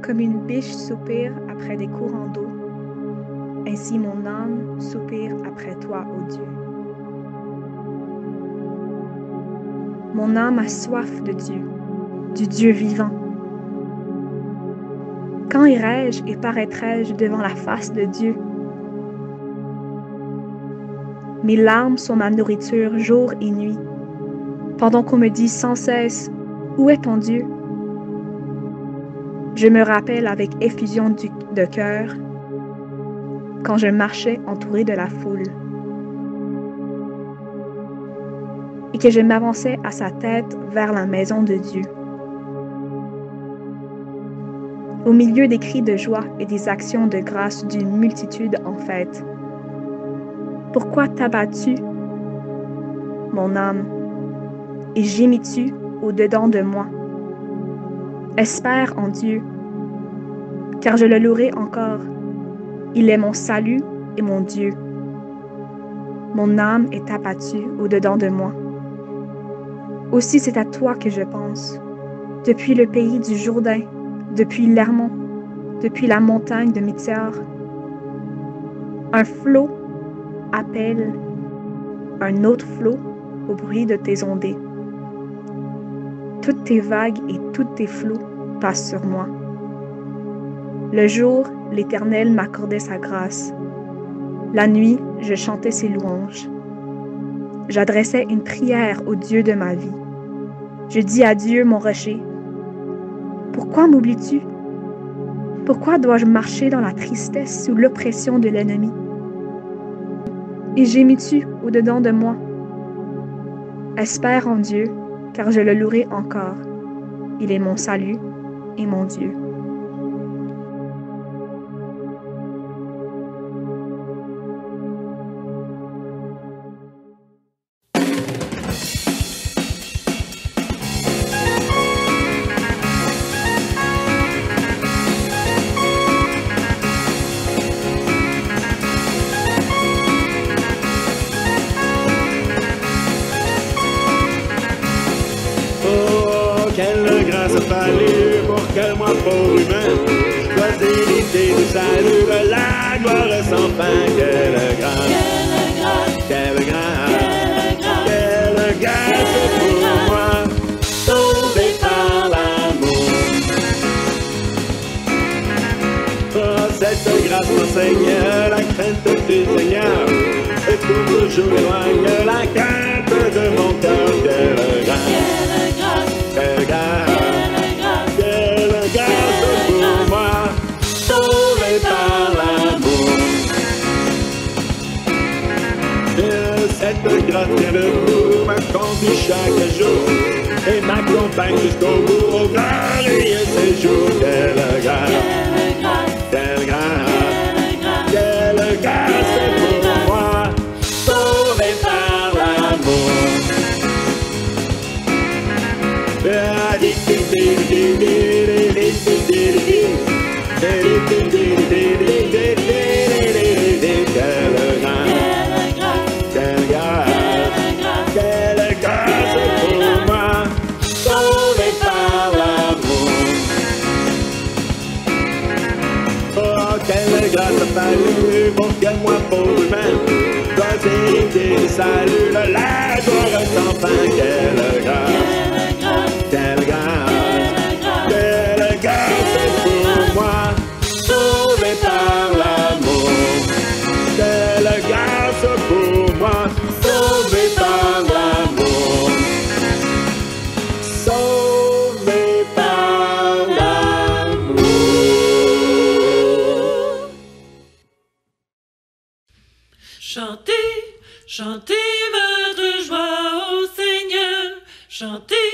Comme une biche soupire après des courants d'eau, ainsi mon âme soupire après toi, ô Dieu. Mon âme a soif de Dieu, du Dieu vivant. Quand irai-je et paraîtrai-je devant la face de Dieu? Mes larmes sont ma nourriture jour et nuit, pendant qu'on me dit sans cesse, « Où est ton Dieu? » Je me rappelle avec effusion de cœur quand je marchais entouré de la foule et que je m'avançais à sa tête vers la maison de Dieu. Au milieu des cris de joie et des actions de grâce d'une multitude en fête. Pourquoi t'abattu, mon âme, et gémis-tu au-dedans de moi? Espère en Dieu, car je le louerai encore. Il est mon salut et mon Dieu. Mon âme est abattue au-dedans de moi. Aussi c'est à toi que je pense, depuis le pays du Jourdain, depuis l'Hermon, depuis la montagne de Mitiar. Un flot appelle un autre flot au bruit de tes ondées. Toutes tes vagues et tous tes flots passent sur moi. Le jour, l'Éternel m'accordait sa grâce. La nuit, je chantais ses louanges. J'adressais une prière au Dieu de ma vie. Je dis à Dieu, mon rocher, « Pourquoi m'oublies-tu? Pourquoi dois-je marcher dans la tristesse sous l'oppression de l'ennemi? Et gémis-tu au-dedans de moi? Espère en Dieu, car je le louerai encore. Il est mon salut et mon Dieu. » Quelle grâce a fallu pour que moi, pauvre humain, choisir l'idée du salut, de la gloire sans fin. Quelle grâce, quelle grâce pour moi, sauvé par l'amour. Oh, cette grâce m'enseigne la crainte du Seigneur, et pour toujours éloigne la crainte de mon cœur. Quelle grâce. Quelle grâce pour moi, sauvé par l'amour. Cette grâce vient de vous, m'accomplit chaque jour et m'accompagne jusqu'au bout au glorieux séjour. Quelle grâce, quelle grâce, quelle grâce pour moi, sauvé par l'amour. Quelle grâce a fallu pour que moi, pauvre humain, dois hériter du salut, de la gloire sans fin. Quelle grâce, quelle grâce, quelle grâce pour moi, sauvé par l'amour. Quelle grâce pour moi, sauvé par l'amour. Sauvé par l'amour. Chantez, chantez votre joie au Seigneur. Chantez,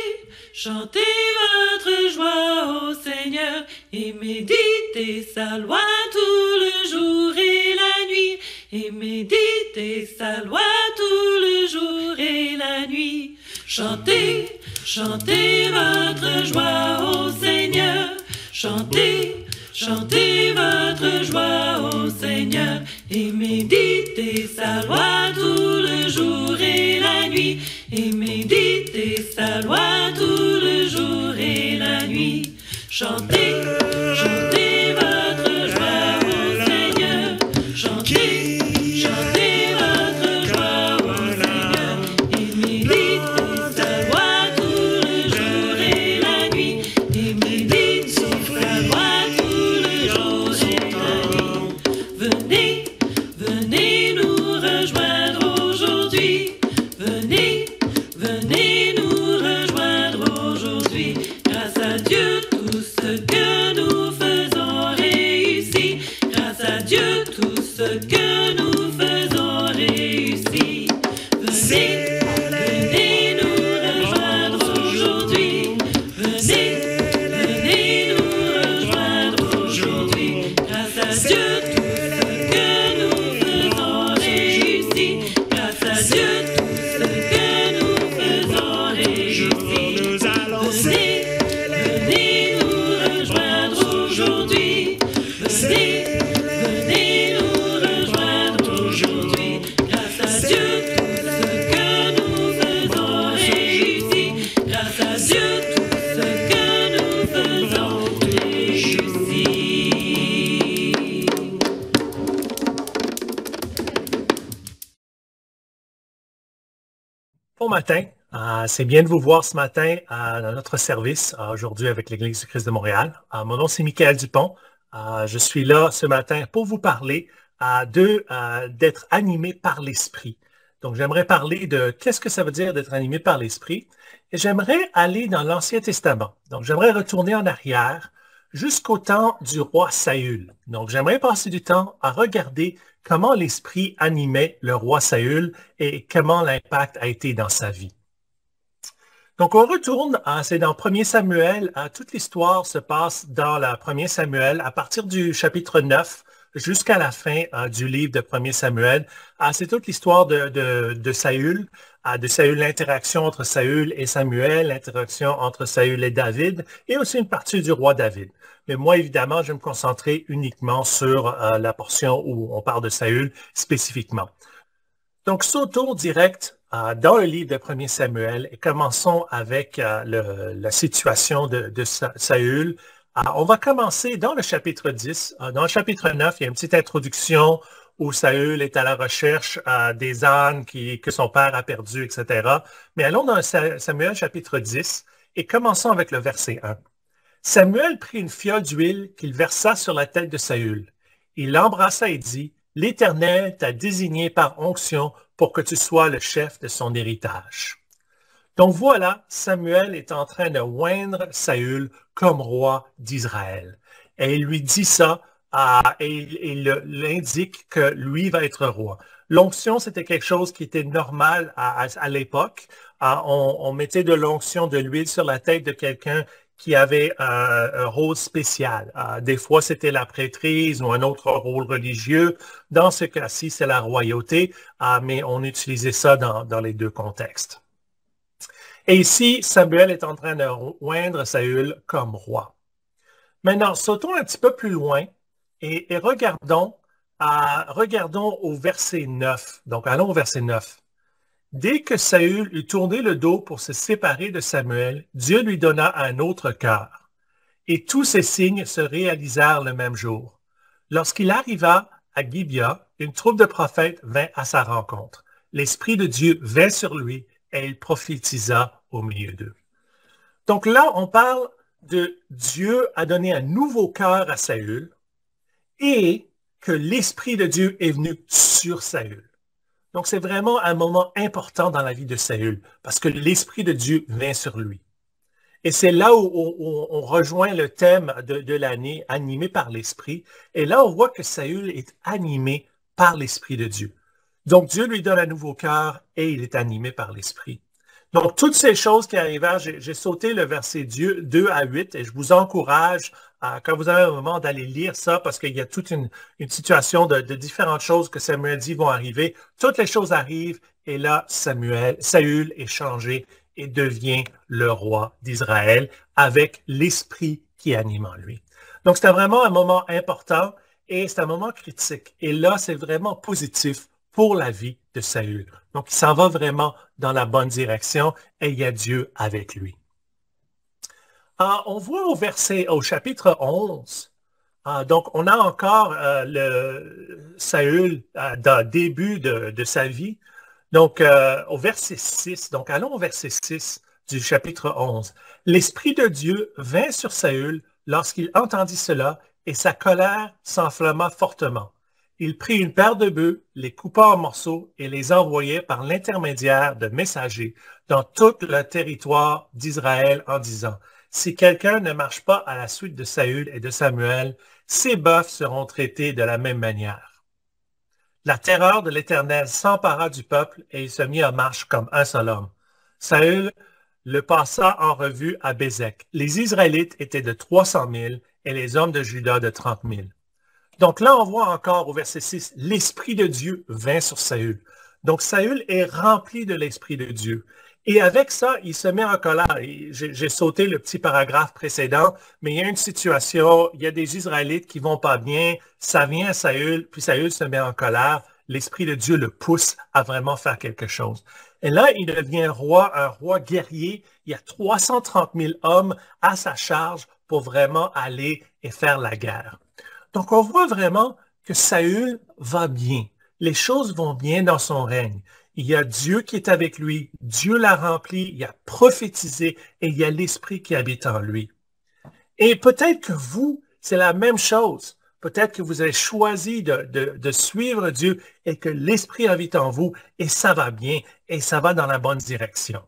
chantez votre joie au Seigneur. Et méditez sa loi tout le jour et la nuit. Et méditez sa loi tout le jour et la nuit. Chantez, chantez votre joie au Seigneur. Chantez, chantez votre joie au Seigneur et méditez sa loi tout le jour et la nuit. Et méditez sa loi tout le jour et la nuit. Chantez, chantez. Bon matin, c'est bien de vous voir ce matin dans notre service aujourd'hui avec l'Église du Christ de Montréal. Mon nom c'est Michael Dupont. Je suis là ce matin pour vous parler d'être animé par l'Esprit. Donc j'aimerais parler de qu'est-ce que ça veut dire d'être animé par l'Esprit et j'aimerais aller dans l'Ancien Testament. Donc j'aimerais retourner en arrière jusqu'au temps du roi Saül. Donc j'aimerais passer du temps à regarder comment l'Esprit animait le roi Saül et comment l'impact a été dans sa vie. Donc, on retourne, c'est dans 1 Samuel, toute l'histoire se passe dans la 1 Samuel, à partir du chapitre 9 jusqu'à la fin du livre de 1 Samuel. C'est toute l'histoire de Saül, l'interaction entre Saül et Samuel, l'interaction entre Saül et David, et aussi une partie du roi David. Mais moi, évidemment, je vais me concentrer uniquement sur la portion où on parle de Saül spécifiquement. Donc, sautons direct dans le livre de 1 Samuel et commençons avec la situation de Saül. On va commencer dans le chapitre 10. Dans le chapitre 9, il y a une petite introduction où Saül est à la recherche des ânes que son père a perdus, etc. Mais allons dans Samuel chapitre 10 et commençons avec le verset 1. Samuel prit une fiole d'huile qu'il versa sur la tête de Saül. Il l'embrassa et dit, « L'Éternel t'a désigné par onction pour que tu sois le chef de son héritage. » Donc voilà, Samuel est en train de oindre Saül comme roi d'Israël. Et il lui dit ça, et il l'indique que lui va être roi. L'onction, c'était quelque chose qui était normal à l'époque. On mettait de l'onction, de l'huile sur la tête de quelqu'un qui avait un rôle spécial. Des fois, c'était la prêtrise ou un autre rôle religieux. Dans ce cas-ci, c'est la royauté, mais on utilisait ça dans les deux contextes. Et ici, Samuel est en train de oindre Saül comme roi. Maintenant, sautons un petit peu plus loin et regardons au verset 9. Donc, allons au verset 9. Dès que Saül eut tourné le dos pour se séparer de Samuel, Dieu lui donna un autre cœur. Et tous ces signes se réalisèrent le même jour. Lorsqu'il arriva à Gibea, une troupe de prophètes vint à sa rencontre. L'Esprit de Dieu vint sur lui et il prophétisa au milieu d'eux. Donc là, on parle de Dieu a donné un nouveau cœur à Saül et que l'Esprit de Dieu est venu sur Saül. Donc, c'est vraiment un moment important dans la vie de Saül, parce que l'Esprit de Dieu vient sur lui. Et c'est là où on rejoint le thème de l'année, animé par l'Esprit. Et là, on voit que Saül est animé par l'Esprit de Dieu. Donc, Dieu lui donne un nouveau cœur et il est animé par l'Esprit. Donc, toutes ces choses qui arrivèrent, j'ai sauté le verset 2 à 8 et je vous encourage, quand vous avez un moment, d'aller lire ça parce qu'il y a toute une situation de différentes choses que Samuel dit vont arriver. Toutes les choses arrivent et là, Saül est changé et devient le roi d'Israël avec l'esprit qui anime en lui. Donc, c'était vraiment un moment important et c'est un moment critique. Et là, c'est vraiment positif pour la vie de Saül. Donc, il s'en va vraiment dans la bonne direction et il y a Dieu avec lui. On voit au chapitre 11, donc on a encore Saül dans le début de sa vie. Donc, au verset 6, donc allons au verset 6 du chapitre 11. L'Esprit de Dieu vint sur Saül lorsqu'il entendit cela et sa colère s'enflamma fortement. Il prit une paire de bœufs, les coupa en morceaux et les envoyait par l'intermédiaire de messagers dans tout le territoire d'Israël en disant, « Si quelqu'un ne marche pas à la suite de Saül et de Samuel, ses bœufs seront traités de la même manière. » La terreur de l'Éternel s'empara du peuple et il se mit en marche comme un seul homme. Saül le passa en revue à Bézek. Les Israélites étaient de 300 000 et les hommes de Juda de 30 000. Donc là, on voit encore au verset 6, l'Esprit de Dieu vint sur Saül. Donc Saül est rempli de l'Esprit de Dieu. Et avec ça, il se met en colère. J'ai sauté le petit paragraphe précédent, mais il y a une situation, il y a des Israélites qui vont pas bien, ça vient à Saül, puis Saül se met en colère. L'Esprit de Dieu le pousse à vraiment faire quelque chose. Et là, il devient roi, un roi guerrier. Il y a 330 000 hommes à sa charge pour vraiment aller et faire la guerre. Donc, on voit vraiment que Saül va bien. Les choses vont bien dans son règne. Il y a Dieu qui est avec lui, Dieu l'a rempli, il a prophétisé et il y a l'Esprit qui habite en lui. Et peut-être que vous, c'est la même chose. Peut-être que vous avez choisi de suivre Dieu et que l'Esprit habite en vous et ça va bien et ça va dans la bonne direction.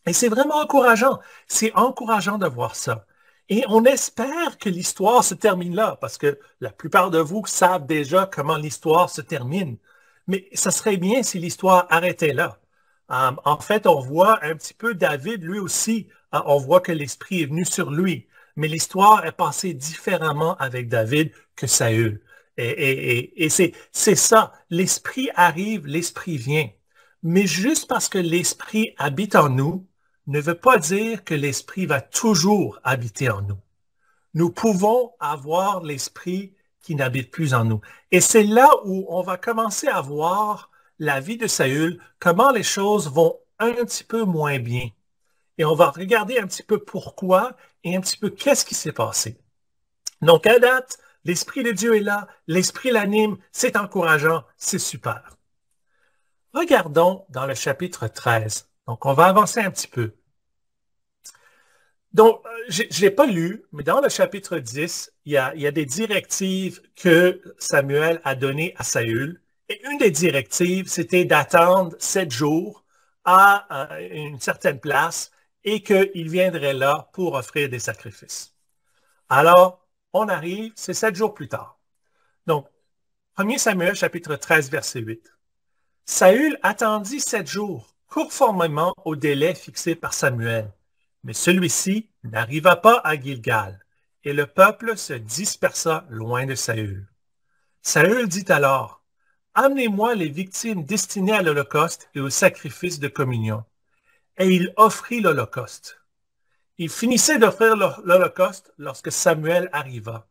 Et c'est vraiment encourageant. C'est encourageant de voir ça. Et on espère que l'histoire se termine là, parce que la plupart de vous savent déjà comment l'histoire se termine. Mais ça serait bien si l'histoire arrêtait là. En fait, on voit un petit peu David, lui aussi, on voit que l'Esprit est venu sur lui. Mais l'histoire est passée différemment avec David que Saül. Et c'est ça. L'Esprit arrive, l'Esprit vient. Mais juste parce que l'Esprit habite en nous, ne veut pas dire que l'Esprit va toujours habiter en nous. Nous pouvons avoir l'Esprit qui n'habite plus en nous. Et c'est là où on va commencer à voir la vie de Saül, comment les choses vont un petit peu moins bien. Et on va regarder un petit peu pourquoi et un petit peu qu'est-ce qui s'est passé. Donc, à date, l'Esprit de Dieu est là, l'Esprit l'anime, c'est encourageant, c'est super. Regardons dans le chapitre 13. Donc, on va avancer un petit peu. Donc, je ne l'ai pas lu, mais dans le chapitre 10, il y a des directives que Samuel a données à Saül. Et une des directives, c'était d'attendre 7 jours à une certaine place et qu'il viendrait là pour offrir des sacrifices. Alors, on arrive, c'est 7 jours plus tard. Donc, 1 Samuel, chapitre 13, verset 8. Saül attendit 7 jours, conformément au délai fixé par Samuel. Mais celui-ci n'arriva pas à Gilgal, et le peuple se dispersa loin de Saül. Saül dit alors, « Amenez-moi les victimes destinées à l'Holocauste et au sacrifice de communion. » Et il offrit l'Holocauste. Il finissait d'offrir l'Holocauste lorsque Samuel arriva.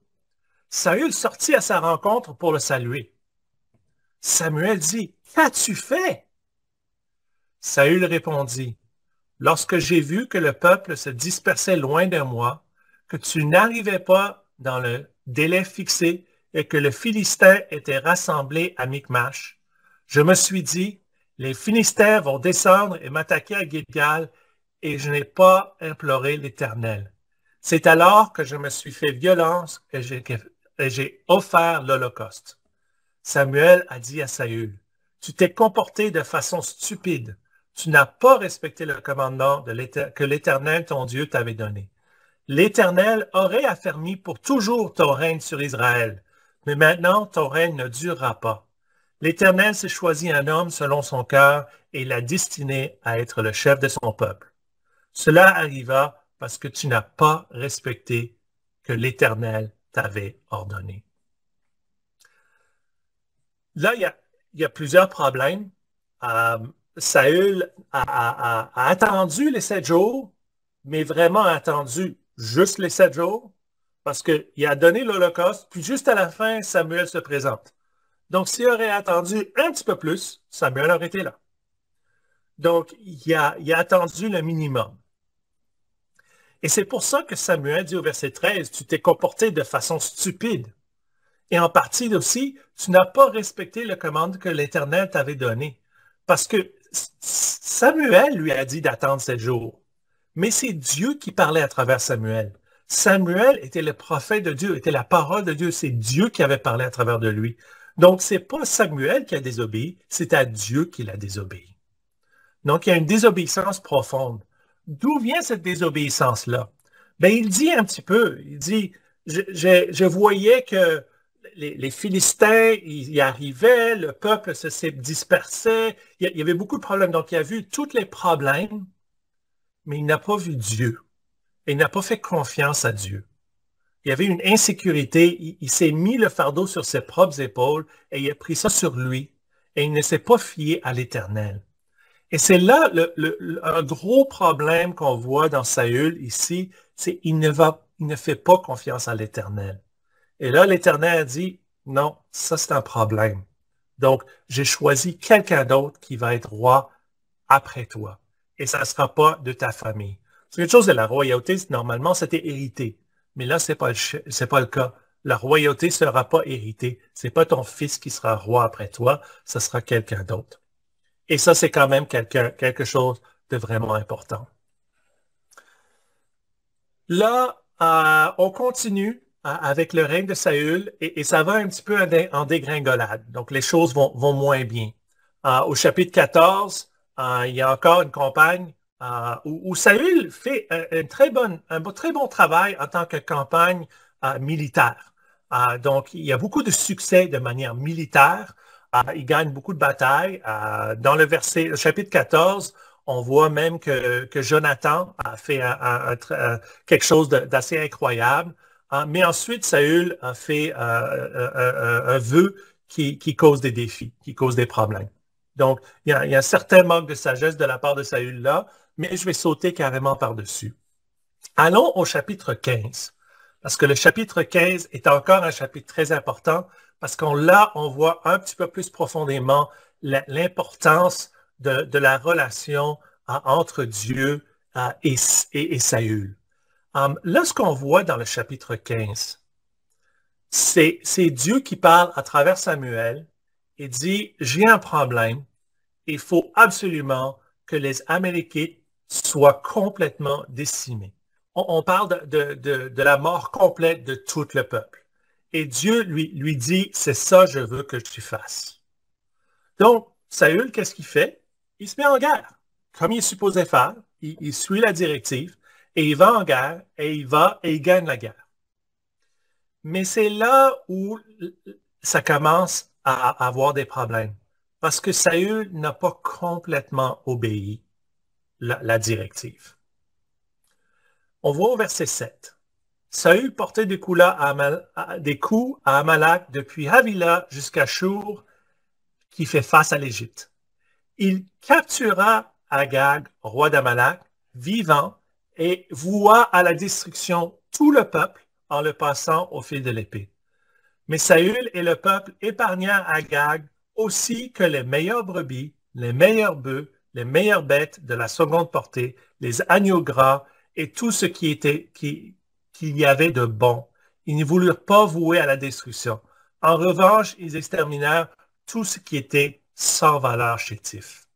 Saül sortit à sa rencontre pour le saluer. Samuel dit, « Qu'as-tu fait? » Saül répondit, « Lorsque j'ai vu que le peuple se dispersait loin de moi, que tu n'arrivais pas dans le délai fixé et que le Philistin était rassemblé à Michmash, je me suis dit, les Philistins vont descendre et m'attaquer à Gilgal et je n'ai pas imploré l'Éternel. C'est alors que je me suis fait violence et j'ai offert l'Holocauste. » Samuel a dit à Saül, « Tu t'es comporté de façon stupide. Tu n'as pas respecté le commandement que l'Éternel, ton Dieu, t'avait donné. L'Éternel aurait affermi pour toujours ton règne sur Israël, mais maintenant ton règne ne durera pas. L'Éternel s'est choisi un homme selon son cœur et l'a destiné à être le chef de son peuple. Cela arriva parce que tu n'as pas respecté que l'Éternel t'avait ordonné. » Là, il y a plusieurs problèmes. Saül a attendu les 7 jours, mais vraiment attendu juste les 7 jours, parce qu'il a donné l'Holocauste, puis juste à la fin, Samuel se présente. Donc, s'il aurait attendu un petit peu plus, Samuel aurait été là. Donc, il a attendu le minimum. Et c'est pour ça que Samuel dit au verset 13, « Tu t'es comporté de façon stupide. » Et en partie aussi, tu n'as pas respecté le commande que l'Éternel t'avait donné. Parce que Samuel lui a dit d'attendre 7 jours. Mais c'est Dieu qui parlait à travers Samuel. Samuel était le prophète de Dieu, était la parole de Dieu. C'est Dieu qui avait parlé à travers de lui. Donc, ce n'est pas Samuel qui a désobéi, c'est à Dieu qu'il a désobéi. Donc, il y a une désobéissance profonde. D'où vient cette désobéissance-là? Bien, il dit un petit peu, il dit, je voyais que les Philistins, ils y arrivaient, le peuple se dispersait, il y avait beaucoup de problèmes. Donc, il a vu tous les problèmes, mais il n'a pas vu Dieu. Et il n'a pas fait confiance à Dieu. Il y avait une insécurité, il s'est mis le fardeau sur ses propres épaules et il a pris ça sur lui. Et il ne s'est pas fié à l'Éternel. Et c'est là un gros problème qu'on voit dans Saül ici, c'est qu'il ne fait pas confiance à l'Éternel. Et là, l'Éternel a dit, non, ça c'est un problème. Donc, j'ai choisi quelqu'un d'autre qui va être roi après toi. Et ça ne sera pas de ta famille. C'est quelque chose de la royauté, normalement, c'était hérité. Mais là, c'est pas le cas. La royauté ne sera pas héritée. C'est pas ton fils qui sera roi après toi, ce sera quelqu'un d'autre. Et ça, c'est quand même quelque chose de vraiment important. Là, on continue avec le règne de Saül et ça va un petit peu en dégringolade. Donc, les choses vont moins bien. Au chapitre 14, il y a encore une campagne où Saül fait un très bon travail en tant que campagne militaire. Donc, il y a beaucoup de succès de manière militaire. Il gagne beaucoup de batailles. Dans le chapitre 14, on voit même que Jonathan a fait quelque chose d'assez incroyable. Mais ensuite, Saül a fait un vœu qui cause des défis, qui cause des problèmes. Donc, il y a un certain manque de sagesse de la part de Saül là, mais je vais sauter carrément par-dessus. Allons au chapitre 15, parce que le chapitre 15 est encore un chapitre très important, parce on voit un petit peu plus profondément l'importance de la relation entre Dieu et Saül. Là, ce qu'on voit dans le chapitre 15, c'est Dieu qui parle à travers Samuel et dit, j'ai un problème, il faut absolument que les Amalékites soient complètement décimés. On parle de la mort complète de tout le peuple. Et Dieu lui dit, c'est ça je veux que tu fasses. Donc, Saül, qu'est-ce qu'il fait? Il se met en guerre, comme il est supposé faire. Il suit la directive et il va en guerre et il gagne la guerre. Mais c'est là où ça commence à avoir des problèmes. Parce que Saül n'a pas complètement obéi la directive. On voit au verset 7. Saül portait des coups à Amalek depuis Havila jusqu'à Shur, qui fait face à l'Égypte. Il captura Agag, roi d'Amalek, vivant, et voua à la destruction tout le peuple en le passant au fil de l'épée. Mais Saül et le peuple épargnèrent Agag aussi que les meilleures brebis, les meilleurs bœufs, les meilleures bêtes de la seconde portée, les agneaux gras et tout ce qu'il y avait de bon. Ils ne voulurent pas vouer à la destruction. En revanche, ils exterminèrent tout ce qui était sans valeur chétif.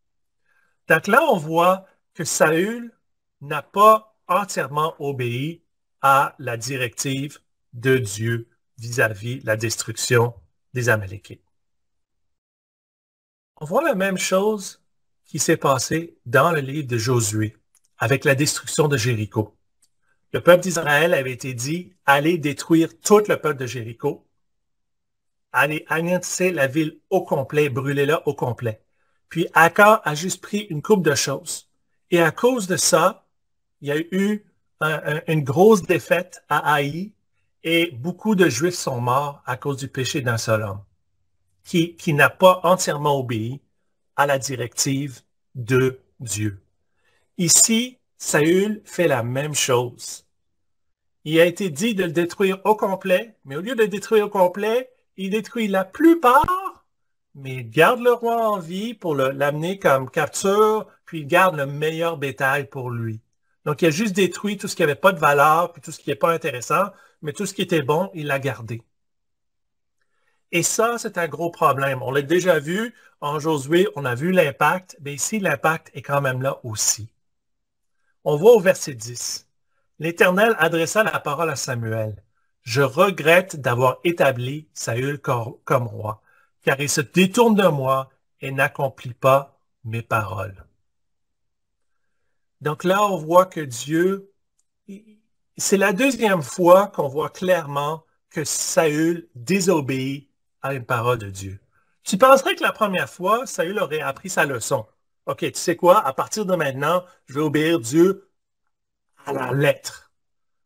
Donc là, on voit que Saül n'a pas entièrement obéi à la directive de Dieu vis-à-vis la destruction des Amalékites. On voit la même chose qui s'est passée dans le livre de Josué avec la destruction de Jéricho. Le peuple d'Israël avait été dit, allez détruire tout le peuple de Jéricho, allez anéantir la ville au complet, brûlez-la au complet. Puis Acab a juste pris une couple de choses. Et à cause de ça, il y a eu une grosse défaite à Haï et beaucoup de Juifs sont morts à cause du péché d'un seul homme qui n'a pas entièrement obéi à la directive de Dieu. Ici, Saül fait la même chose. Il a été dit de le détruire au complet, mais au lieu de le détruire au complet, il détruit la plupart, mais il garde le roi en vie pour l'amener comme capture, puis il garde le meilleur bétail pour lui. Donc, il a juste détruit tout ce qui n'avait pas de valeur, puis tout ce qui n'est pas intéressant, mais tout ce qui était bon, il l'a gardé. Et ça, c'est un gros problème. On l'a déjà vu en Josué, on a vu l'impact, mais ici, l'impact est quand même là aussi. On voit au verset 10. L'Éternel adressa la parole à Samuel. Je regrette d'avoir établi Saül comme roi, car il se détourne de moi et n'accomplit pas mes paroles. Donc là, on voit que Dieu, c'est la deuxième fois qu'on voit clairement que Saül désobéit à une parole de Dieu. Tu penserais que la première fois, Saül aurait appris sa leçon. OK, tu sais quoi? À partir de maintenant, je vais obéir Dieu à la lettre.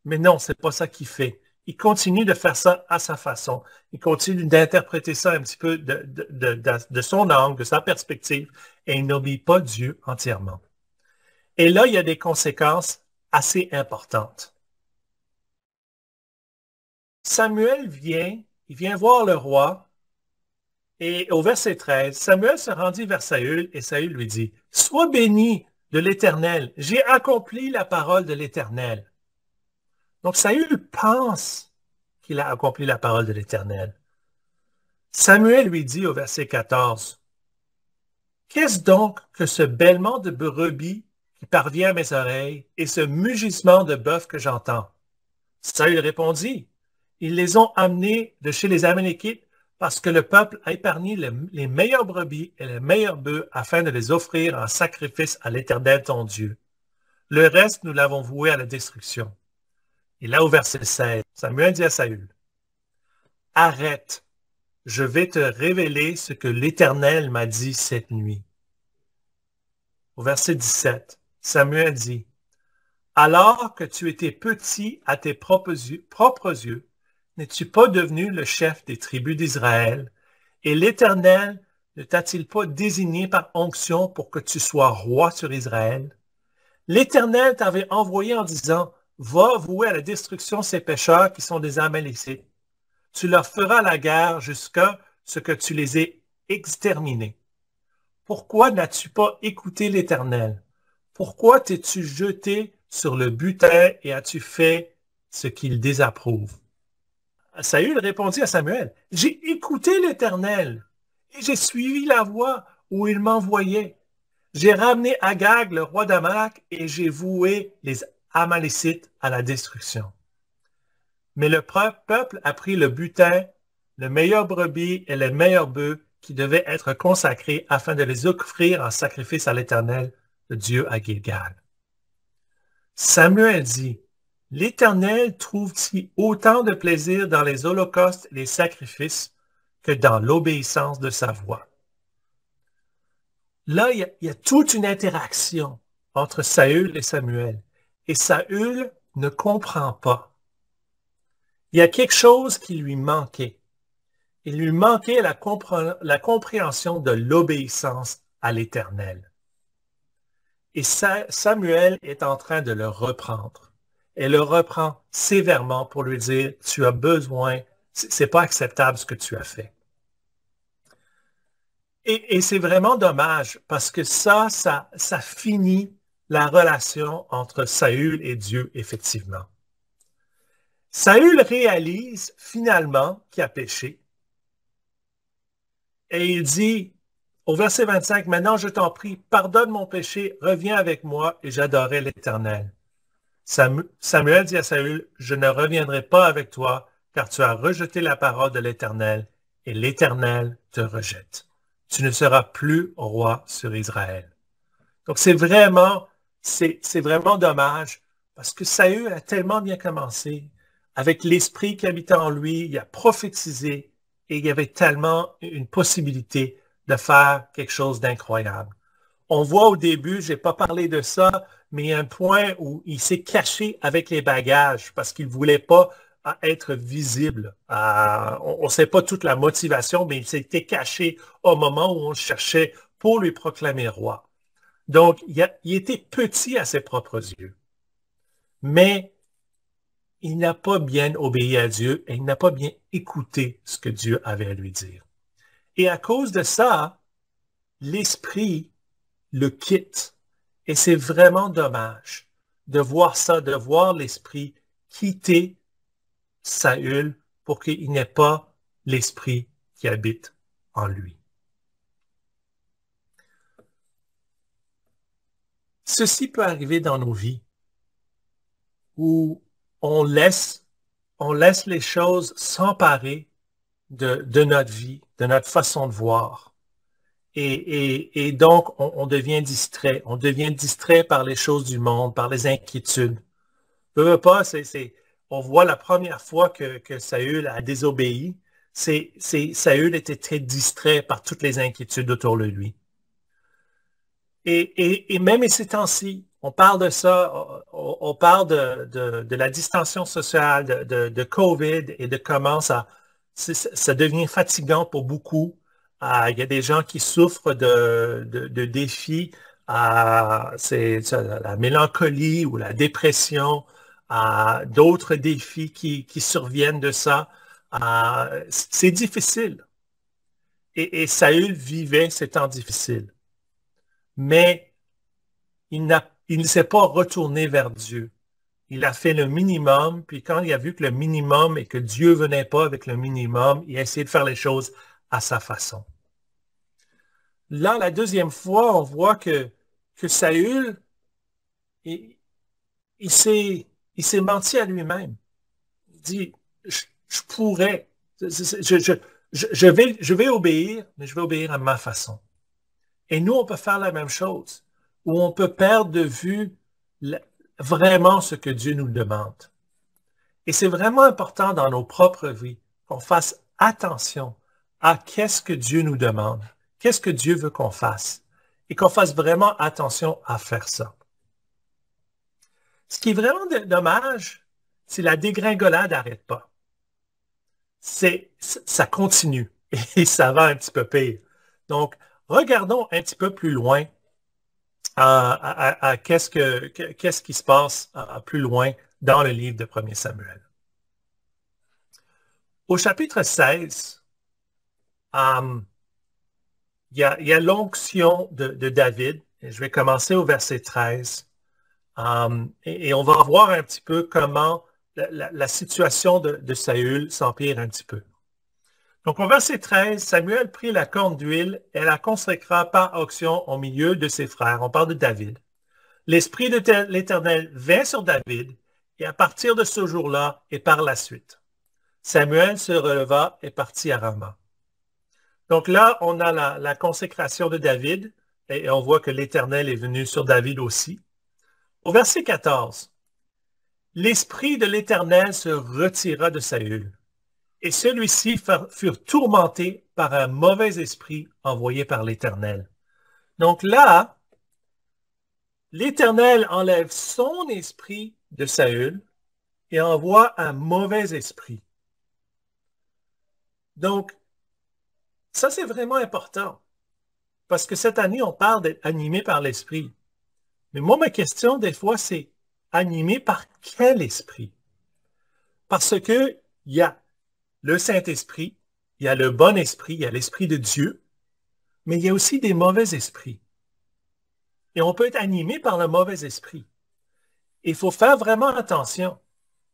Mais non, c'est pas ça qu'il fait. Il continue de faire ça à sa façon. Il continue d'interpréter ça un petit peu de son angle, de sa perspective, et il n'obéit pas Dieu entièrement. Et là, il y a des conséquences assez importantes. Samuel vient voir le roi, et au verset 13, Samuel se rendit vers Saül, et Saül lui dit, « Sois béni de l'Éternel, j'ai accompli la parole de l'Éternel. » Donc Saül pense qu'il a accompli la parole de l'Éternel. Samuel lui dit au verset 14, « Qu'est-ce donc que ce bêlement de brebis qui parvient à mes oreilles et ce mugissement de bœuf que j'entends? Saül répondit, ils les ont amenés de chez les Amalékites parce que le peuple a épargné les meilleures brebis et les meilleurs bœufs afin de les offrir en sacrifice à l'Éternel ton Dieu. Le reste, nous l'avons voué à la destruction. Et là, au verset 16, Samuel dit à Saül, « Arrête, je vais te révéler ce que l'Éternel m'a dit cette nuit. » Au verset 17, Samuel dit, « Alors que tu étais petit à tes propres yeux, n'es-tu pas devenu le chef des tribus d'Israël? Et l'Éternel ne t'a-t-il pas désigné par onction pour que tu sois roi sur Israël? L'Éternel t'avait envoyé en disant, « Va vouer à la destruction ces pécheurs qui sont des Amalécites. Tu leur feras la guerre jusqu'à ce que tu les aies exterminés. Pourquoi n'as-tu pas écouté l'Éternel? Pourquoi t'es-tu jeté sur le butin et as-tu fait ce qu'il désapprouve? » Saül répondit à Samuel, « J'ai écouté l'Éternel et j'ai suivi la voie où il m'envoyait. J'ai ramené Agag, le roi d'Amalek, et j'ai voué les Amalécites à la destruction. Mais le peuple a pris le butin, le meilleur brebis et le meilleur bœuf qui devaient être consacrés afin de les offrir en sacrifice à l'Éternel, le Dieu à Gilgal. » Samuel dit, « L'Éternel trouve-t-il autant de plaisir dans les holocaustes et les sacrifices que dans l'obéissance de sa voix? » Là, il y a toute une interaction entre Saül et Samuel. Et Saül ne comprend pas. Il y a quelque chose qui lui manquait. Il lui manquait la compréhension de l'obéissance à l'Éternel. Et Samuel est en train de le reprendre. Et le reprend sévèrement pour lui dire, tu as besoin, c'est pas acceptable ce que tu as fait. Et c'est vraiment dommage parce que ça finit la relation entre Saül et Dieu, effectivement. Saül réalise finalement qu'il a péché. Et il dit, au verset 25, « Maintenant je t'en prie, pardonne mon péché, reviens avec moi et j'adorerai l'Éternel. » Samuel dit à Saül, « Je ne reviendrai pas avec toi, car tu as rejeté la parole de l'Éternel, et l'Éternel te rejette. Tu ne seras plus roi sur Israël. » Donc c'est vraiment dommage, parce que Saül a tellement bien commencé, avec l'esprit qui habitait en lui, il a prophétisé, et il y avait tellement une possibilité de faire quelque chose d'incroyable. On voit au début, je n'ai pas parlé de ça, mais il y a un point où il s'est caché avec les bagages parce qu'il ne voulait pas être visible. On ne sait pas toute la motivation, mais il s'était caché au moment où on le cherchait pour lui proclamer roi. Donc, il était petit à ses propres yeux. Mais il n'a pas bien obéi à Dieu et il n'a pas bien écouté ce que Dieu avait à lui dire. Et à cause de ça, l'esprit le quitte. Et c'est vraiment dommage de voir ça, de voir l'esprit quitter Saül pour qu'il n'ait pas l'esprit qui habite en lui. Ceci peut arriver dans nos vies où on laisse les choses s'emparer de notre vie, de notre façon de voir. Et donc, on devient distrait. On devient distrait par les choses du monde, par les inquiétudes. On voit la première fois que Saül a désobéi, Saül était très distrait par toutes les inquiétudes autour de lui. Et même ces temps-ci, on parle de ça, on parle de la distanciation sociale, de COVID et de comment ça devient fatigant pour beaucoup. Il y a des gens qui souffrent de défis, c'est la mélancolie ou la dépression, d'autres défis qui surviennent de ça. C'est difficile. Et Saül vivait ces temps difficiles. Mais il ne s'est pas retourné vers Dieu. Il a fait le minimum, puis quand il a vu que le minimum et que Dieu ne venait pas avec le minimum, il a essayé de faire les choses à sa façon. là, la deuxième fois, on voit que Saül, il s'est menti à lui-même. Il dit, je pourrais, je vais obéir, mais je vais obéir à ma façon. Et nous, on peut faire la même chose, où on peut perdre de vue vraiment ce que Dieu nous demande. Et c'est vraiment important dans nos propres vies qu'on fasse attention à qu'est-ce que Dieu nous demande, qu'est-ce que Dieu veut qu'on fasse, et qu'on fasse vraiment attention à faire ça. Ce qui est vraiment dommage, c'est la dégringolade n'arrête pas. Ça continue et ça va un petit peu pire. Donc, regardons un petit peu plus loin à qu'est-ce qui se passe plus loin dans le livre de 1 Samuel. Au chapitre 16, il y a l'onction de David. Et je vais commencer au verset 13. Et on va voir un petit peu comment la situation de Saül s'empire un petit peu. Donc, au verset 13, Samuel prit la corne d'huile et la consécra par onction au milieu de ses frères. On parle de David. L'Esprit de l'Éternel vint sur David, et à partir de ce jour-là et par la suite, Samuel se releva et partit à Rama. Donc là, on a la consécration de David, et on voit que l'Éternel est venu sur David aussi. Au verset 14, l'Esprit de l'Éternel se retira de Saül, et celui-ci furent tourmentés par un mauvais esprit envoyé par l'Éternel. Donc là, l'Éternel enlève son esprit de Saül et envoie un mauvais esprit. Donc, ça c'est vraiment important, parce que cette année, on parle d'être animé par l'esprit. Mais moi, ma question des fois, c'est animé par quel esprit? Parce que il y a le Saint-Esprit, il y a le bon esprit, il y a l'esprit de Dieu, mais il y a aussi des mauvais esprits. Et on peut être animé par le mauvais esprit. Il faut faire vraiment attention.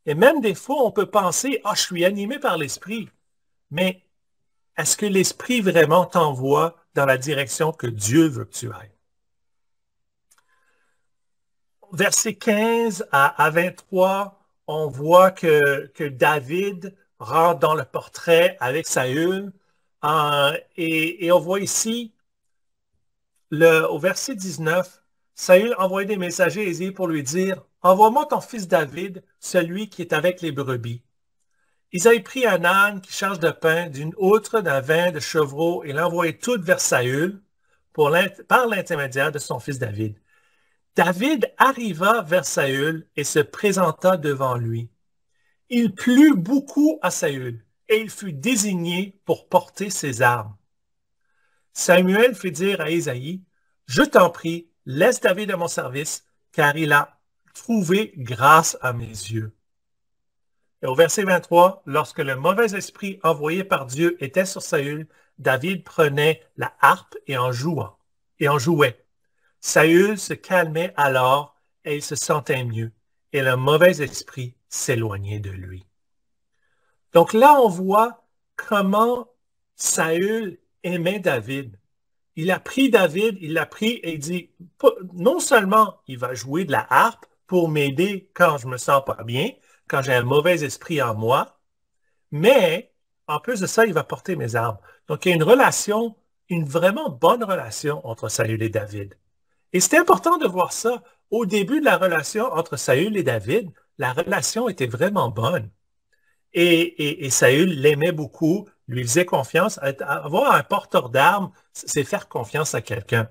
Et même des fois, on peut penser, je suis animé par l'esprit. Mais est-ce que l'esprit vraiment t'envoie dans la direction que Dieu veut que tu ailles? Versets 15 à 23, on voit que David rentre dans le portrait avec Saül. Et on voit ici, au verset 19, Saül envoie des messagers à Isaïe pour lui dire, « Envoie-moi ton fils David, celui qui est avec les brebis. » Isaïe prit un âne qui charge de pain, d'une outre, d'un vin, de chevreau, et l'envoya tout vers Saül par l'intermédiaire de son fils David. David arriva vers Saül et se présenta devant lui. Il plut beaucoup à Saül, et il fut désigné pour porter ses armes. Samuel fit dire à Isaïe, « Je t'en prie, laisse David à mon service, car il a trouvé grâce à mes yeux. » Et au verset 23, lorsque le mauvais esprit envoyé par Dieu était sur Saül, David prenait la harpe et en jouait. Saül se calmait alors et il se sentait mieux, et le mauvais esprit s'éloignait de lui. Donc là, on voit comment Saül aimait David. Il a pris David, il l'a pris et il dit, non seulement il va jouer de la harpe pour m'aider quand je me sens pas bien, quand j'ai un mauvais esprit en moi, mais en plus de ça, il va porter mes armes. Donc il y a une relation, une vraiment bonne relation entre Saül et David. Et c'est important de voir ça. Au début de la relation entre Saül et David, la relation était vraiment bonne. Et Saül l'aimait beaucoup, lui faisait confiance. Avoir un porteur d'armes, c'est faire confiance à quelqu'un.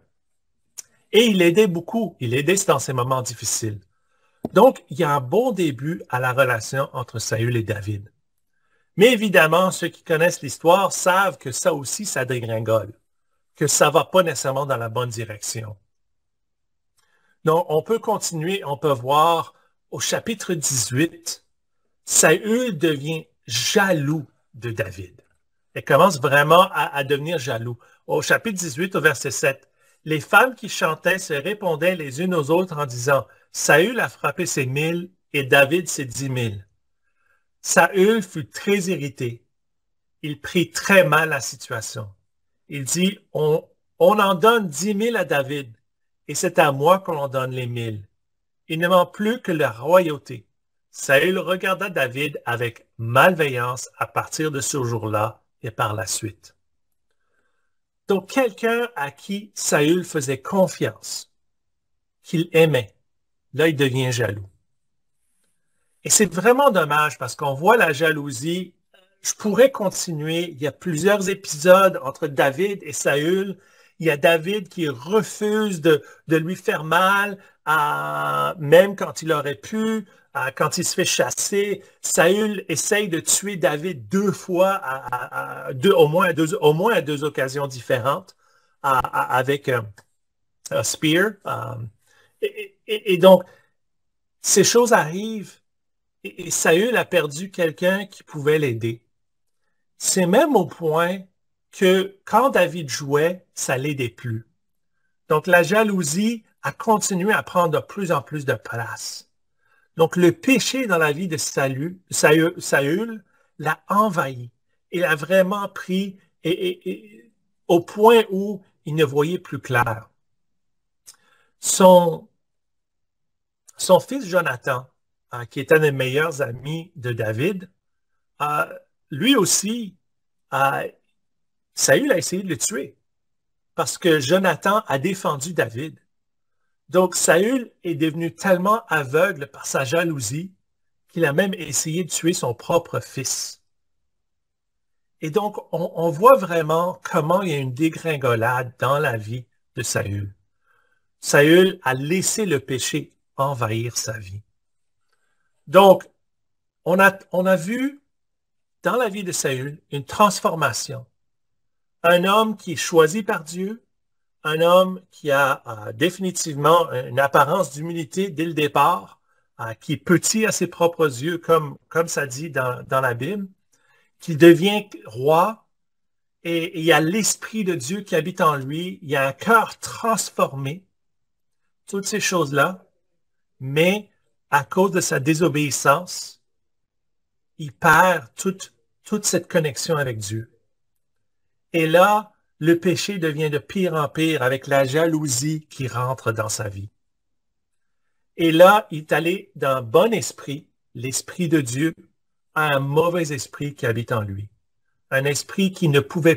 Et il l'aidait beaucoup. Il l'aidait dans ces moments difficiles. Donc, il y a un bon début à la relation entre Saül et David. Mais évidemment, ceux qui connaissent l'histoire savent que ça aussi, ça dégringole, que ça ne va pas nécessairement dans la bonne direction. Donc, on peut continuer, on peut voir au chapitre 18, Saül devient jaloux de David. Il commence vraiment à devenir jaloux. Au chapitre 18, au verset 7, les femmes qui chantaient se répondaient les unes aux autres en disant, Saül a frappé ses 1000 et David ses 10 000. Saül fut très irrité. Il prit très mal la situation. Il dit, on On en donne 10 000 à David, et c'est à moi qu'on en donne les 1000. Il ne manque plus que la royauté. Saül regarda David avec malveillance à partir de ce jour-là et par la suite. Donc, quelqu'un à qui Saül faisait confiance, qu'il aimait, là, il devient jaloux. Et c'est vraiment dommage parce qu'on voit la jalousie. Je pourrais continuer. Il y a plusieurs épisodes entre David et Saül. Il y a David qui refuse de lui faire mal, même quand il aurait pu, quand il se fait chasser. Saül essaye de tuer David 2 fois, au moins à 2 occasions différentes, avec un spear. Et donc, ces choses arrivent et Saül a perdu quelqu'un qui pouvait l'aider. C'est même au point que quand David jouait, ça l'aidait plus. Donc, la jalousie a continué à prendre de plus en plus de place. Donc, le péché dans la vie de Saül l'a envahi. Il a vraiment pris au point où il ne voyait plus clair. Son fils Jonathan, qui était un des meilleurs amis de David, lui aussi, Saül a essayé de le tuer parce que Jonathan a défendu David. Donc, Saül est devenu tellement aveugle par sa jalousie qu'il a même essayé de tuer son propre fils. Et donc, on voit vraiment comment il y a une dégringolade dans la vie de Saül. Saül a laissé le péché envahir sa vie. Donc, on a vu dans la vie de Saül une transformation. Un homme qui est choisi par Dieu, un homme qui a définitivement une apparence d'humilité dès le départ, qui est petit à ses propres yeux, comme ça dit dans la Bible, qui devient roi, et il y a l'Esprit de Dieu qui habite en lui, il y a un cœur transformé, toutes ces choses-là, mais à cause de sa désobéissance, il perd toute cette connexion avec Dieu. Et là, le péché devient de pire en pire avec la jalousie qui rentre dans sa vie. Et là, il est allé d'un bon esprit, l'esprit de Dieu, à un mauvais esprit qui habite en lui. Un esprit qui ne pouvait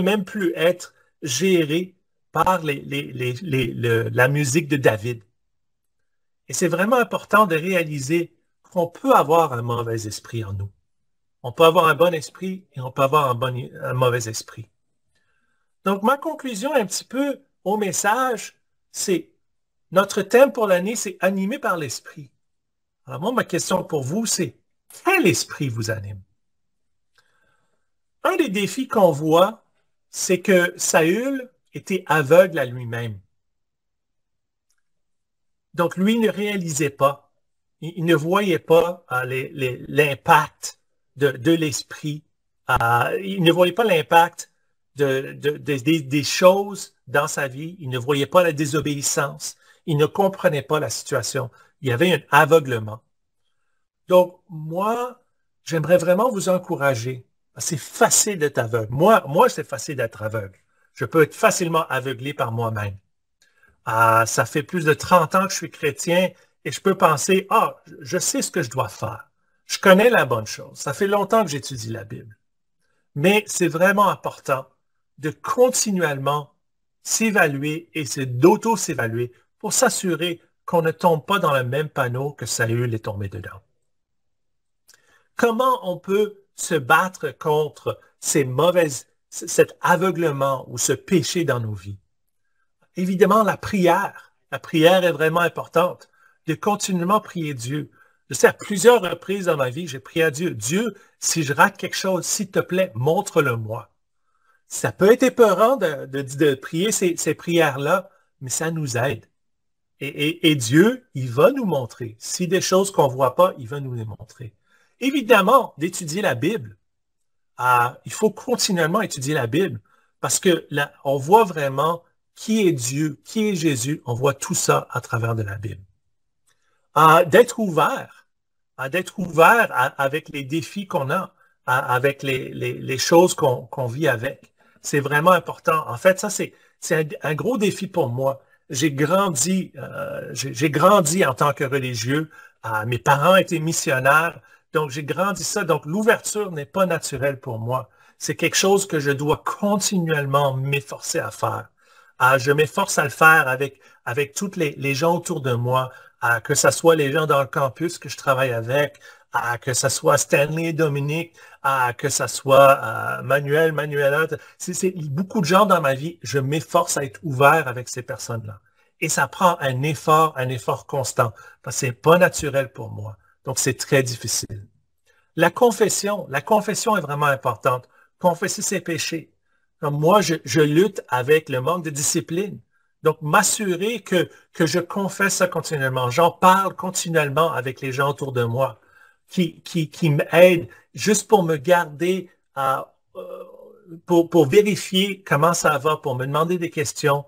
même plus être géré par la musique de David. Et c'est vraiment important de réaliser qu'on peut avoir un mauvais esprit en nous. On peut avoir un bon esprit et on peut avoir un mauvais esprit. Donc, ma conclusion un petit peu au message, c'est notre thème pour l'année, c'est animé par l'esprit. Alors moi, ma question pour vous, c'est quel esprit vous anime? Un des défis qu'on voit, c'est que Saül était aveugle à lui-même. Donc, lui ne réalisait pas, il ne voyait pas l'impact de l'esprit. Il ne voyait pas l'impact des choses dans sa vie. Il ne voyait pas la désobéissance. Il ne comprenait pas la situation. Il y avait un aveuglement. Donc, moi, j'aimerais vraiment vous encourager. C'est facile d'être aveugle. Moi, c'est facile d'être aveugle. Je peux être facilement aveuglé par moi-même. Ça fait plus de 30 ans que je suis chrétien et je peux penser, je sais ce que je dois faire. Je connais la bonne chose. Ça fait longtemps que j'étudie la Bible. Mais c'est vraiment important de continuellement s'évaluer et d'auto-s'évaluer pour s'assurer qu'on ne tombe pas dans le même panneau que Saül est tombé dedans. Comment on peut se battre contre cet aveuglement ou ce péché dans nos vies? Évidemment, la prière. La prière est vraiment importante. De continuellement prier Dieu. Je sais, à plusieurs reprises dans ma vie, j'ai prié à Dieu. Dieu, si je rate quelque chose, s'il te plaît, montre-le-moi. Ça peut être épeurant de prier ces prières-là, mais ça nous aide. Et Dieu, il va nous montrer. Si des choses qu'on ne voit pas, il va nous les montrer. Évidemment, d'étudier la Bible. Il faut continuellement étudier la Bible parce que là, on voit vraiment qui est Dieu, qui est Jésus. On voit tout ça à travers de la Bible. D'être ouvert avec les défis qu'on a, avec les choses qu'on vit avec. c'est vraiment important. En fait, ça, c'est un gros défi pour moi. J'ai grandi en tant que religieux. Mes parents étaient missionnaires, donc j'ai grandi ça. Donc, l'ouverture n'est pas naturelle pour moi. C'est quelque chose que je dois continuellement m'efforcer à faire. Je m'efforce à le faire avec tous les gens autour de moi, que ce soit les gens dans le campus que je travaille avec, que ce soit Stanley et Dominique, que ce soit Manuela. C'est beaucoup de gens dans ma vie, je m'efforce à être ouvert avec ces personnes-là. Et ça prend un effort constant, parce que c'est pas naturel pour moi. Donc, c'est très difficile. La confession est vraiment importante. Confesser ses péchés. Comme moi, je lutte avec le manque de discipline. Donc, m'assurer que je confesse ça continuellement. J'en parle continuellement avec les gens autour de moi qui m'aident juste pour me garder, pour vérifier comment ça va, pour me demander des questions.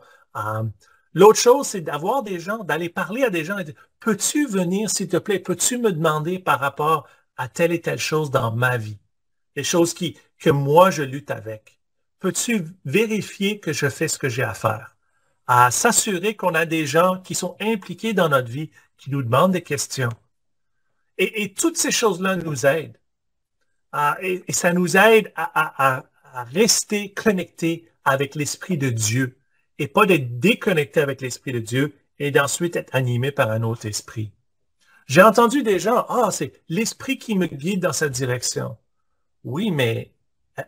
L'autre chose, c'est d'avoir des gens, d'aller parler à des gens et dire, peux-tu venir, s'il te plaît, peux-tu me demander par rapport à telle et telle chose dans ma vie? Des choses que moi, je lutte avec. Peux-tu vérifier que je fais ce que j'ai à faire? À s'assurer qu'on a des gens qui sont impliqués dans notre vie, qui nous demandent des questions. Et toutes ces choses-là nous aident. Et ça nous aide à rester connectés avec l'Esprit de Dieu et pas d'être déconnecté avec l'Esprit de Dieu et d'ensuite être animé par un autre esprit. J'ai entendu des gens, c'est l'Esprit qui me guide dans cette direction. Oui, mais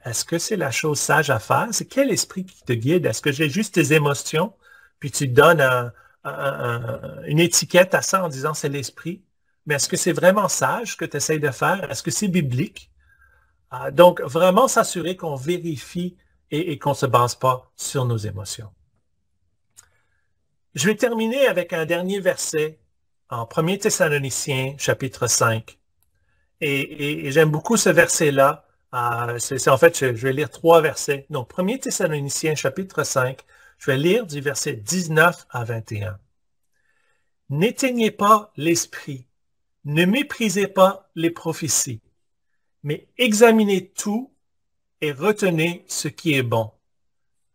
est-ce que c'est la chose sage à faire? C'est quel esprit qui te guide? Est-ce que j'ai juste tes émotions, puis tu donnes une étiquette à ça en disant c'est l'esprit? Mais est-ce que c'est vraiment sage que tu essaies de faire? Est-ce que c'est biblique? Donc, vraiment s'assurer qu'on vérifie et qu'on ne se base pas sur nos émotions. Je vais terminer avec un dernier verset en 1 Thessaloniciens, chapitre 5. Et j'aime beaucoup ce verset-là. En fait, je vais lire 3 versets. Donc, 1 Thessaloniciens, chapitre 5, je vais lire du verset 19 à 21. N'éteignez pas l'esprit, ne méprisez pas les prophéties, mais examinez tout et retenez ce qui est bon.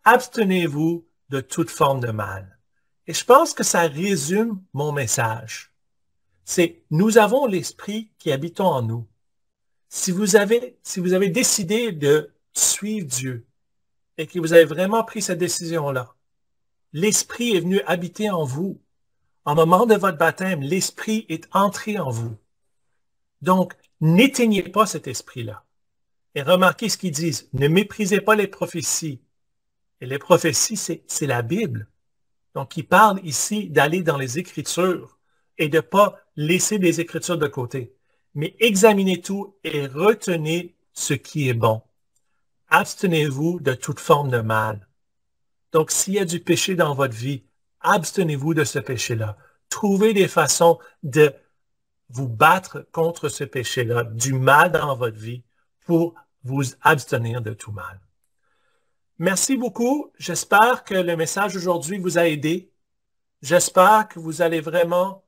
Abstenez-vous de toute forme de mal. Et je pense que ça résume mon message. C'est nous avons l'esprit qui habite en nous. Si vous avez décidé de suivre Dieu et que vous avez vraiment pris cette décision-là, l'Esprit est venu habiter en vous. Au moment de votre baptême, l'Esprit est entré en vous. Donc, n'éteignez pas cet esprit-là. Et remarquez ce qu'ils disent. Ne méprisez pas les prophéties. Et les prophéties, c'est la Bible. Donc, il parle ici d'aller dans les Écritures et de ne pas laisser les Écritures de côté. Mais examinez tout et retenez ce qui est bon. Abstenez-vous de toute forme de mal. Donc, s'il y a du péché dans votre vie, abstenez-vous de ce péché-là. Trouvez des façons de vous battre contre ce péché-là, du mal dans votre vie, pour vous abstenir de tout mal. Merci beaucoup. J'espère que le message aujourd'hui vous a aidé. J'espère que vous allez vraiment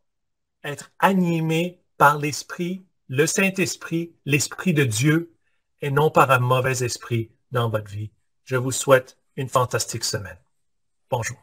être animé par l'Esprit, le Saint-Esprit, l'Esprit de Dieu, et non par un mauvais esprit dans votre vie. Je vous souhaite une fantastique semaine. Bonjour.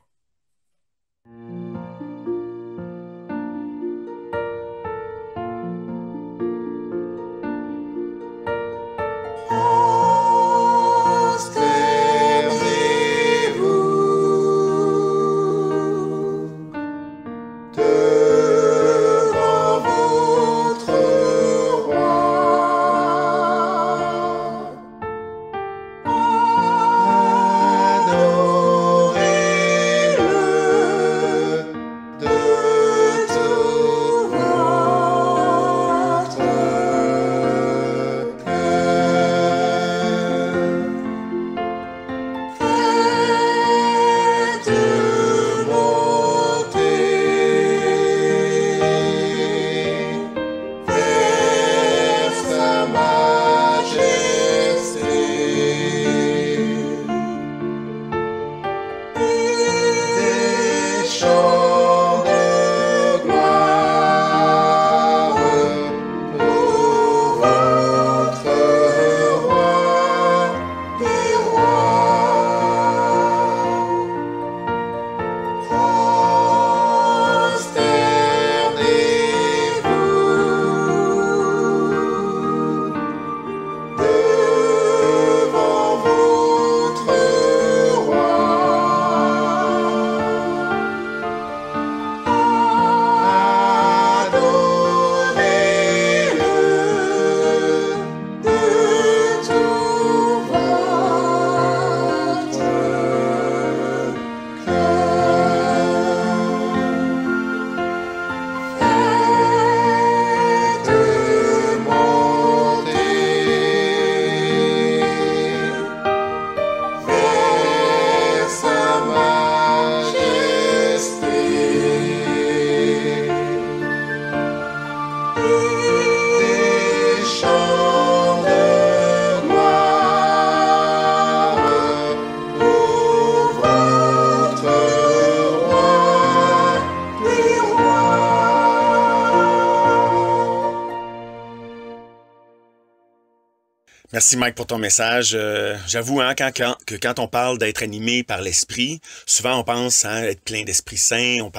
Merci Mike pour ton message. J'avoue hein, que quand on parle d'être animé par l'Esprit, souvent on pense être plein d'Esprit Saint, on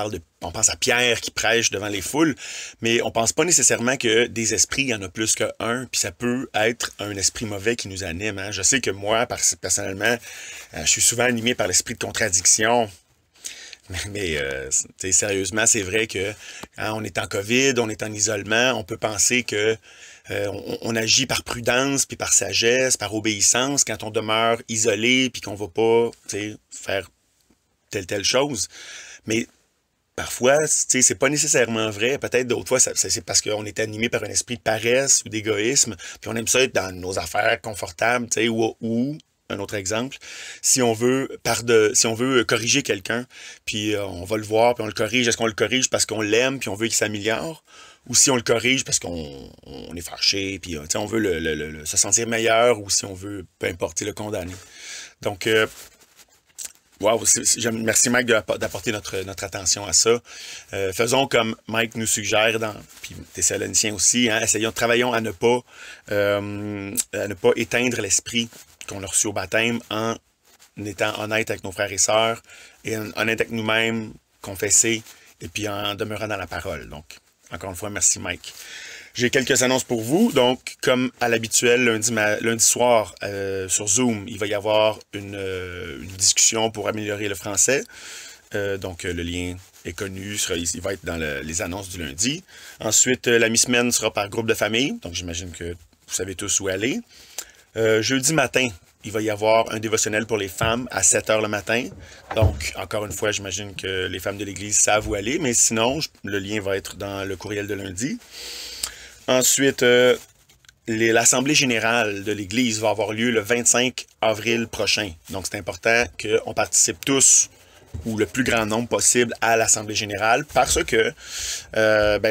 pense à Pierre qui prêche devant les foules, mais on pense pas nécessairement que des esprits, il y en a plus qu'un, puis ça peut être un esprit mauvais qui nous anime. Hein. Je sais que moi, personnellement, je suis souvent animé par l'esprit de contradiction. Mais sérieusement, c'est vrai que hein, on est en COVID, on est en isolement, on peut penser que on agit par prudence, puis par sagesse, par obéissance, quand on demeure isolé, puis qu'on va pas faire telle chose. Mais parfois, c'est pas nécessairement vrai. Peut-être d'autres fois, c'est parce qu'on est animé par un esprit de paresse ou d'égoïsme, puis on aime ça être dans nos affaires confortables, ou un autre exemple, si on veut corriger quelqu'un, puis on va le voir, puis on le corrige, est-ce qu'on le corrige parce qu'on l'aime, puis on veut qu'il s'améliore, ou si on le corrige parce qu'on est fâché, puis on veut se sentir meilleur, ou si on veut, peu importe, le condamner. Donc, wow, merci Mike d'apporter notre attention à ça. Faisons comme Mike nous suggère, puis Thessaloniciens aussi, hein, travaillons à ne pas éteindre l'esprit qu'on a reçu au baptême en étant honnête avec nos frères et sœurs, et honnête avec nous-mêmes, confesser, et puis en demeurant dans la parole. Donc, encore une fois, merci Mike. J'ai quelques annonces pour vous. Donc, comme à l'habituel, lundi soir, sur Zoom, il va y avoir une discussion pour améliorer le français. Donc, le lien est connu, il va être dans les annonces du lundi. Ensuite, la mi-semaine sera par groupe de famille. Donc, j'imagine que vous savez tous où aller. Jeudi matin, il va y avoir un dévotionnel pour les femmes à 7 h le matin. Donc, encore une fois, j'imagine que les femmes de l'Église savent où aller, mais sinon, le lien va être dans le courriel de lundi. Ensuite, l'Assemblée générale de l'Église va avoir lieu le 25 avril prochain. Donc, c'est important qu'on participe tous, ou le plus grand nombre possible, à l'Assemblée générale, parce que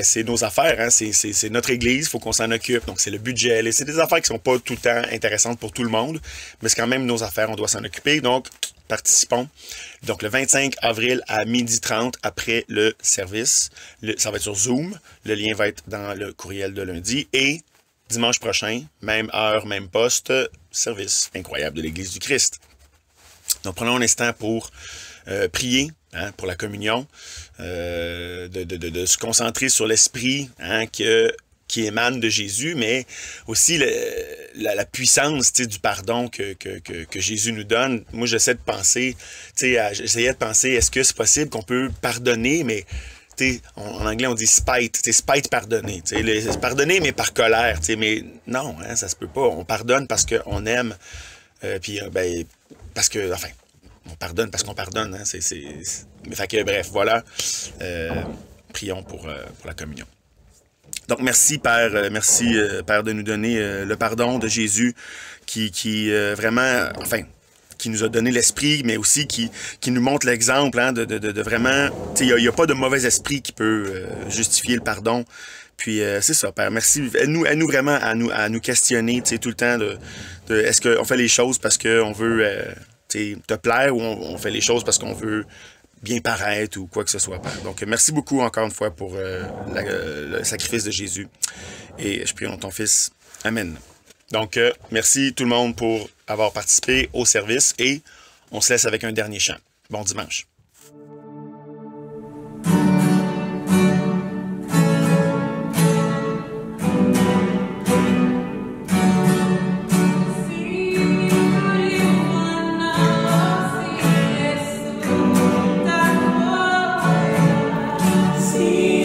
c'est nos affaires, hein? C'est notre Église, il faut qu'on s'en occupe, donc c'est le budget, c'est des affaires qui ne sont pas tout le temps intéressantes pour tout le monde, mais c'est quand même nos affaires, on doit s'en occuper, donc participons. Donc le 25 avril à 12h30 après le service, ça va être sur Zoom, le lien va être dans le courriel de lundi, et dimanche prochain, même heure, même poste, service incroyable de l'Église du Christ. Donc prenons un instant pour prier hein, pour la communion, de se concentrer sur l'esprit hein, qui émane de Jésus, mais aussi la puissance du pardon que Jésus nous donne. Moi, j'essayais de penser, est-ce que c'est possible qu'on peut pardonner, mais en anglais, on dit spite, spite pardonner. Pardonner, mais par colère. Mais non, hein, ça se peut pas. On pardonne parce qu'on aime, parce que, enfin, on pardonne parce qu'on pardonne. Hein, fait que, bref, voilà. Prions pour la communion. Donc, merci, Père. Merci, Père, de nous donner le pardon de Jésus qui vraiment, enfin, qui nous a donné l'esprit, mais aussi qui nous montre l'exemple hein, de vraiment... Il n'y a pas de mauvais esprit qui peut justifier le pardon. Puis, c'est ça, Père. Merci. Aide-nous vraiment à nous questionner tout le temps est-ce qu'on fait les choses parce qu'on veut te plaire ou on fait les choses parce qu'on veut bien paraître ou quoi que ce soit, Père. Donc, merci beaucoup encore une fois pour le sacrifice de Jésus. Et je prie en ton Fils. Amen. Donc, merci tout le monde pour avoir participé au service et on se laisse avec un dernier chant. Bon dimanche. See